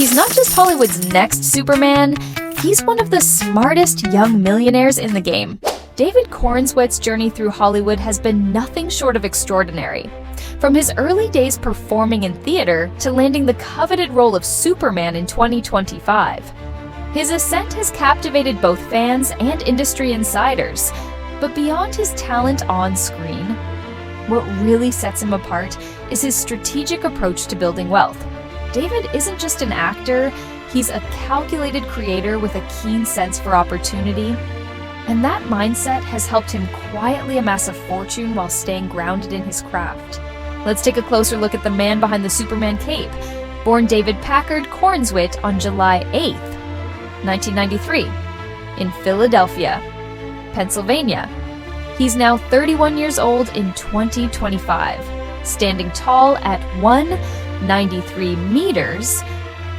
He's not just Hollywood's next Superman, he's one of the smartest young millionaires in the game. David Corenswet's journey through Hollywood has been nothing short of extraordinary. From his early days performing in theater to landing the coveted role of Superman in 2025. His ascent has captivated both fans and industry insiders. But beyond his talent on screen, what really sets him apart is his strategic approach to building wealth. David isn't just an actor, he's a calculated creator with a keen sense for opportunity. And that mindset has helped him quietly amass a fortune while staying grounded in his craft. Let's take a closer look at the man behind the Superman cape. Born David Packard Corenswet on July 8, 1993, in Philadelphia, Pennsylvania. He's now 31 years old in 2025. Standing tall at 193 meters,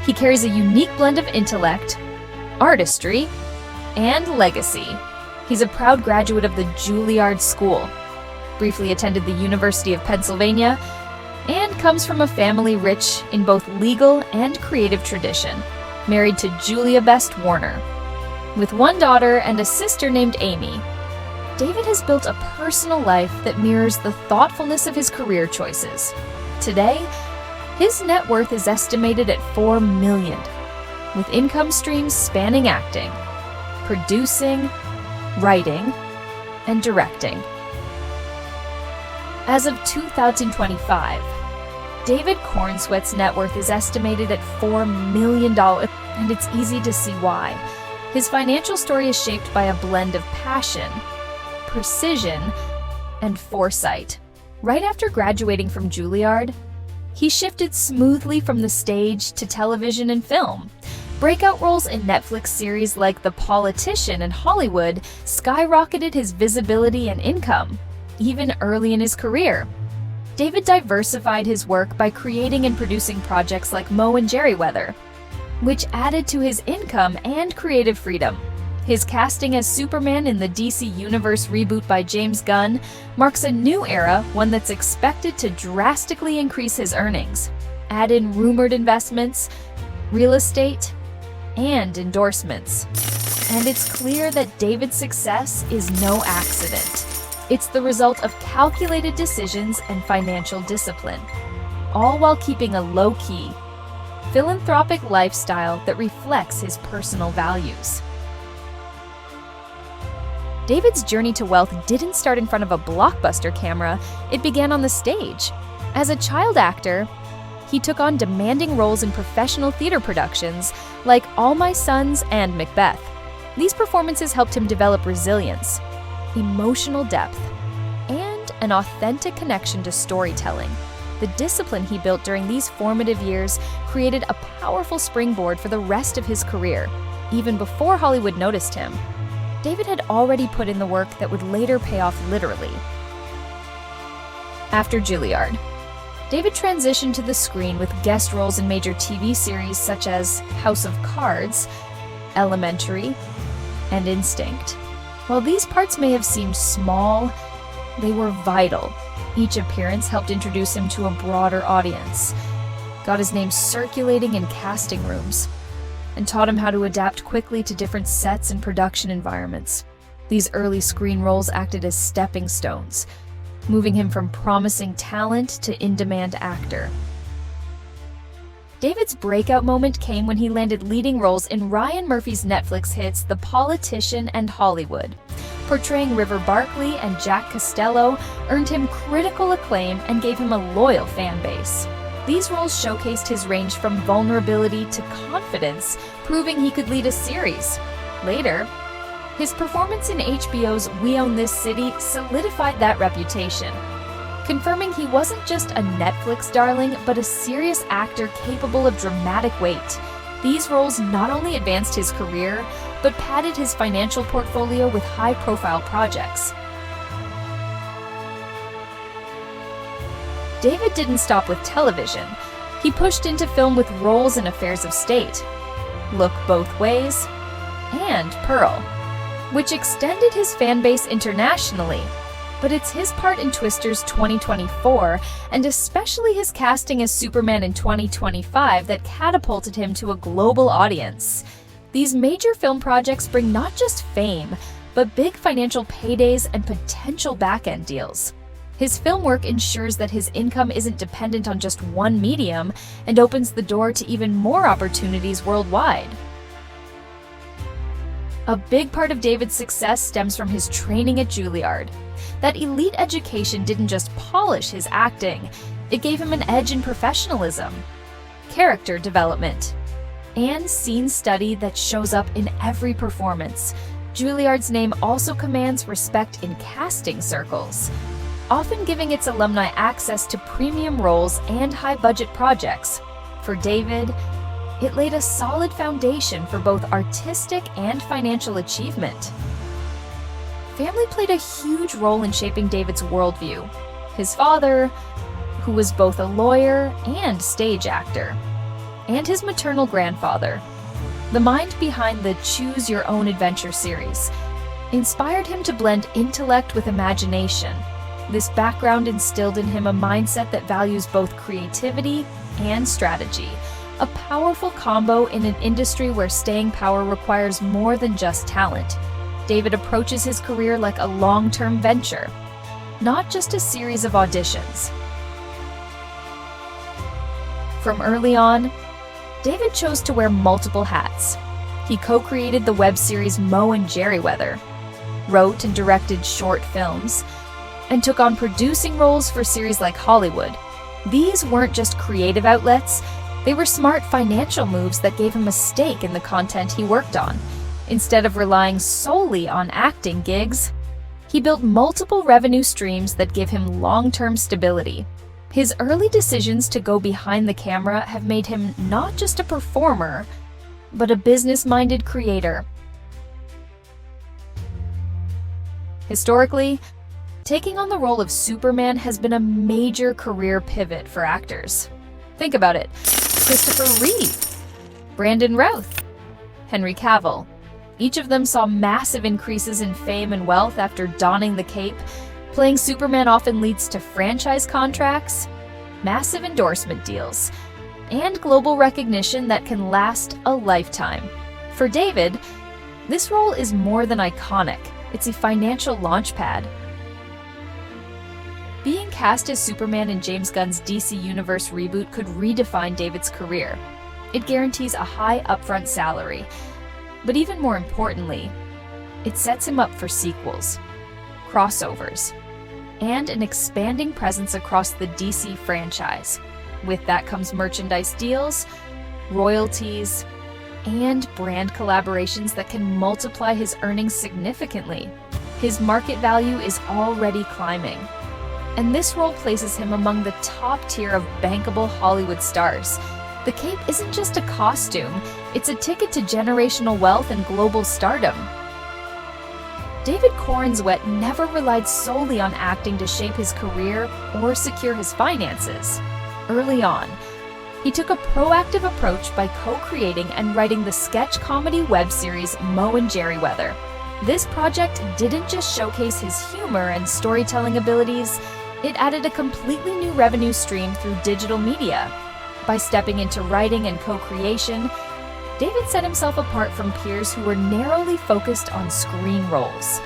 he carries a unique blend of intellect, artistry, and legacy. He's a proud graduate of the Juilliard School, briefly attended the University of Pennsylvania, and comes from a family rich in both legal and creative tradition, married to Julia Best Warner. With one daughter and a sister named Amy, David has built a personal life that mirrors the thoughtfulness of his career choices. Today, his net worth is estimated at $4 million, with income streams spanning acting, producing, writing, and directing. As of 2025, David Corenswet's net worth is estimated at $4 million, and it's easy to see why. His financial story is shaped by a blend of passion, precision, and foresight. Right after graduating from Juilliard, he shifted smoothly from the stage to television and film. Breakout roles in Netflix series like The Politician and Hollywood skyrocketed his visibility and income, even early in his career. David diversified his work by creating and producing projects like Mo and Jerry Weather, which added to his income and creative freedom. His casting as Superman in the DC Universe reboot by James Gunn marks a new era, one that's expected to drastically increase his earnings. Add in rumored investments, real estate, and endorsements. And it's clear that David's success is no accident. It's the result of calculated decisions and financial discipline, all while keeping a low-key, philanthropic lifestyle that reflects his personal values. David's journey to wealth didn't start in front of a blockbuster camera, it began on the stage. As a child actor, he took on demanding roles in professional theater productions like All My Sons and Macbeth. These performances helped him develop resilience, emotional depth, and an authentic connection to storytelling. The discipline he built during these formative years created a powerful springboard for the rest of his career. Even before Hollywood noticed him, David had already put in the work that would later pay off literally. After Juilliard, David transitioned to the screen with guest roles in major TV series such as House of Cards, Elementary, and Instinct. While these parts may have seemed small, they were vital. Each appearance helped introduce him to a broader audience, got his name circulating in casting rooms, and taught him how to adapt quickly to different sets and production environments. These early screen roles acted as stepping stones, moving him from promising talent to in-demand actor. David's breakout moment came when he landed leading roles in Ryan Murphy's Netflix hits The Politician and Hollywood. Portraying River Barkley and Jack Costello earned him critical acclaim and gave him a loyal fan base. These roles showcased his range from vulnerability to confidence, proving he could lead a series. Later, his performance in HBO's We Own This City solidified that reputation, confirming he wasn't just a Netflix darling, but a serious actor capable of dramatic weight. These roles not only advanced his career, but padded his financial portfolio with high-profile projects. David didn't stop with television. He pushed into film with roles in Affairs of State, Look Both Ways, and Pearl, which extended his fan base internationally. but it's his part in Twister's 2024, and especially his casting as Superman in 2025 that catapulted him to a global audience. These major film projects bring not just fame, but big financial paydays and potential back-end deals. His film work ensures that his income isn't dependent on just one medium and opens the door to even more opportunities worldwide. A big part of David's success stems from his training at Juilliard. That elite education didn't just polish his acting, it gave him an edge in professionalism, character development, and scene study that shows up in every performance. Juilliard's name also commands respect in casting circles, often giving its alumni access to premium roles and high-budget projects. For David, it laid a solid foundation for both artistic and financial achievement. Family played a huge role in shaping David's worldview. His father, who was both a lawyer and stage actor, and his maternal grandfather, the mind behind the Choose Your Own Adventure series, inspired him to blend intellect with imagination. This background instilled in him a mindset that values both creativity and strategy, a powerful combo in an industry where staying power requires more than just talent. David approaches his career like a long-term venture, not just a series of auditions. From early on, David chose to wear multiple hats. He co-created the web series Mo and Jerry Weather, wrote and directed short films, and took on producing roles for series like Hollywood. These weren't just creative outlets, they were smart financial moves that gave him a stake in the content he worked on. Instead of relying solely on acting gigs, he built multiple revenue streams that give him long-term stability. His early decisions to go behind the camera have made him not just a performer, but a business-minded creator. Historically, taking on the role of Superman has been a major career pivot for actors. Think about it. Christopher Reeve, Brandon Routh, Henry Cavill. Each of them saw massive increases in fame and wealth after donning the cape. Playing Superman often leads to franchise contracts, massive endorsement deals, and global recognition that can last a lifetime. For David, this role is more than iconic. It's a financial launchpad. Being cast as Superman in James Gunn's DC Universe reboot could redefine David's career. It guarantees a high upfront salary, but even more importantly, it sets him up for sequels, crossovers, and an expanding presence across the DC franchise. With that comes merchandise deals, royalties, and brand collaborations that can multiply his earnings significantly. His market value is already climbing, and this role places him among the top tier of bankable Hollywood stars. The cape isn't just a costume, it's a ticket to generational wealth and global stardom. David Corenswet never relied solely on acting to shape his career or secure his finances. Early on, he took a proactive approach by co-creating and writing the sketch comedy web series Mo and Jerry Weather. This project didn't just showcase his humor and storytelling abilities, it added a completely new revenue stream through digital media. By stepping into writing and co-creation, David set himself apart from peers who were narrowly focused on screen roles,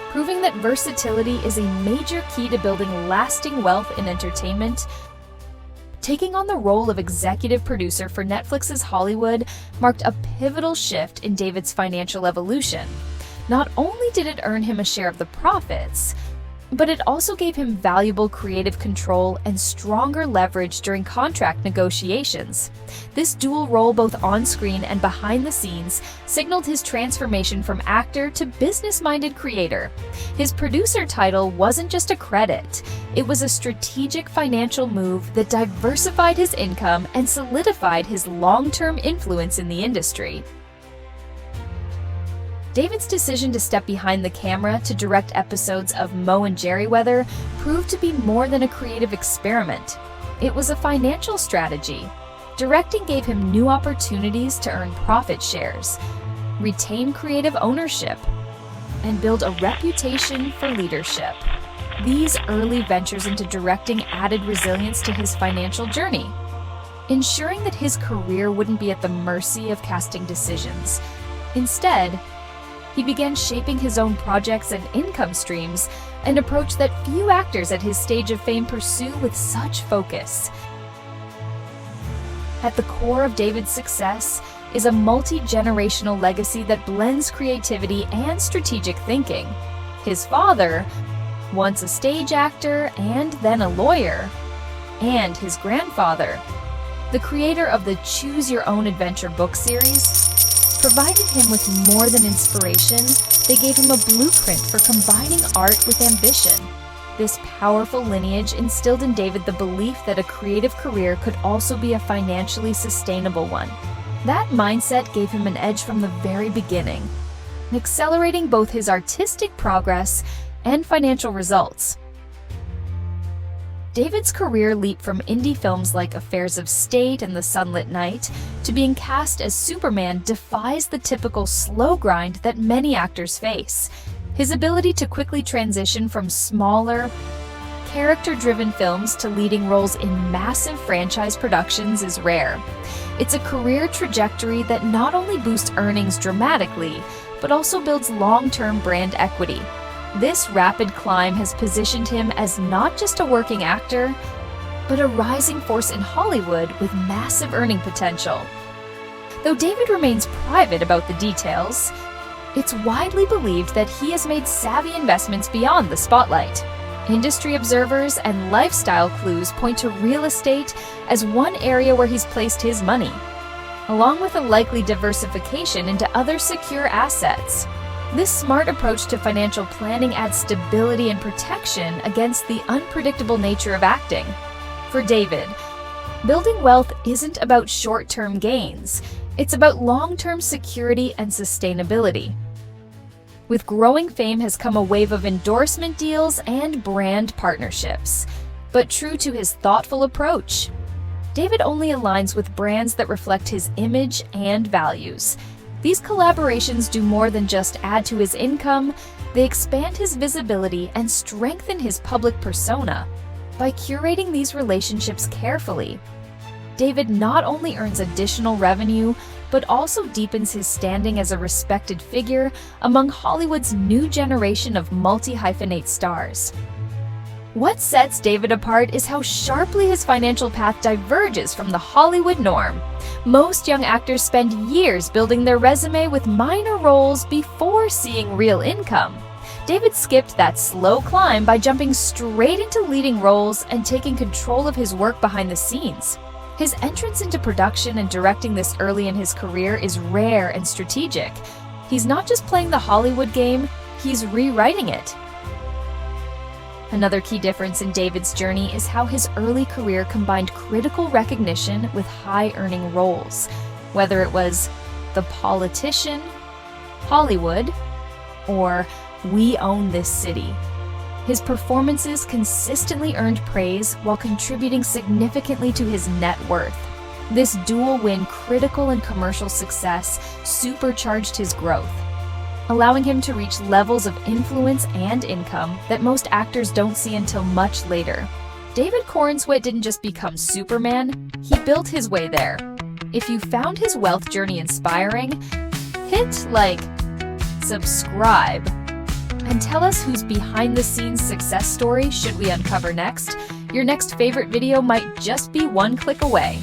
proving that versatility is a major key to building lasting wealth in entertainment. Taking on the role of executive producer for Netflix's Hollywood marked a pivotal shift in David's financial evolution. Not only did it earn him a share of the profits, but it also gave him valuable creative control and stronger leverage during contract negotiations. This dual role, both on-screen and behind the scenes, signaled his transformation from actor to business-minded creator. His producer title wasn't just a credit, it was a strategic financial move that diversified his income and solidified his long-term influence in the industry. David's decision to step behind the camera to direct episodes of Mo and Jerry Weather proved to be more than a creative experiment. It was a financial strategy. Directing gave him new opportunities to earn profit shares, retain creative ownership, and build a reputation for leadership. These early ventures into directing added resilience to his financial journey, ensuring that his career wouldn't be at the mercy of casting decisions. Instead, he began shaping his own projects and income streams, an approach that few actors at his stage of fame pursue with such focus. At the core of David's success is a multi-generational legacy that blends creativity and strategic thinking. His father, once a stage actor and then a lawyer, and his grandfather, the creator of the Choose Your Own Adventure book series, provided him with more than inspiration. They gave him a blueprint for combining art with ambition. This powerful lineage instilled in David the belief that a creative career could also be a financially sustainable one. That mindset gave him an edge from the very beginning, accelerating both his artistic progress and financial results. David's career leaped from indie films like Affairs of State and The Sunlit Night to being cast as Superman defies the typical slow grind that many actors face. His ability to quickly transition from smaller, character-driven films to leading roles in massive franchise productions is rare. It's a career trajectory that not only boosts earnings dramatically, but also builds long-term brand equity. This rapid climb has positioned him as not just a working actor, but a rising force in Hollywood with massive earning potential. Though David remains private about the details, it's widely believed that he has made savvy investments beyond the spotlight. Industry observers and lifestyle clues point to real estate as one area where he's placed his money, along with a likely diversification into other secure assets. This smart approach to financial planning adds stability and protection against the unpredictable nature of acting. For David, building wealth isn't about short-term gains. It's about long-term security and sustainability. With growing fame has come a wave of endorsement deals and brand partnerships. But true to his thoughtful approach, David only aligns with brands that reflect his image and values. These collaborations do more than just add to his income, they expand his visibility and strengthen his public persona. By curating these relationships carefully, David not only earns additional revenue, but also deepens his standing as a respected figure among Hollywood's new generation of multi-hyphenate stars. What sets David apart is how sharply his financial path diverges from the Hollywood norm. Most young actors spend years building their resume with minor roles before seeing real income. David skipped that slow climb by jumping straight into leading roles and taking control of his work behind the scenes. His entrance into production and directing this early in his career is rare and strategic. He's not just playing the Hollywood game, he's rewriting it. Another key difference in David's journey is how his early career combined critical recognition with high-earning roles. Whether it was The Politician, Hollywood, or We Own This City, his performances consistently earned praise while contributing significantly to his net worth. This dual-win critical and commercial success supercharged his growth, allowing him to reach levels of influence and income that most actors don't see until much later. David Corenswet didn't just become Superman, he built his way there. If you found his wealth journey inspiring, hit like, subscribe, and tell us whose behind-the-scenes success story should we uncover next. Your next favorite video might just be one click away.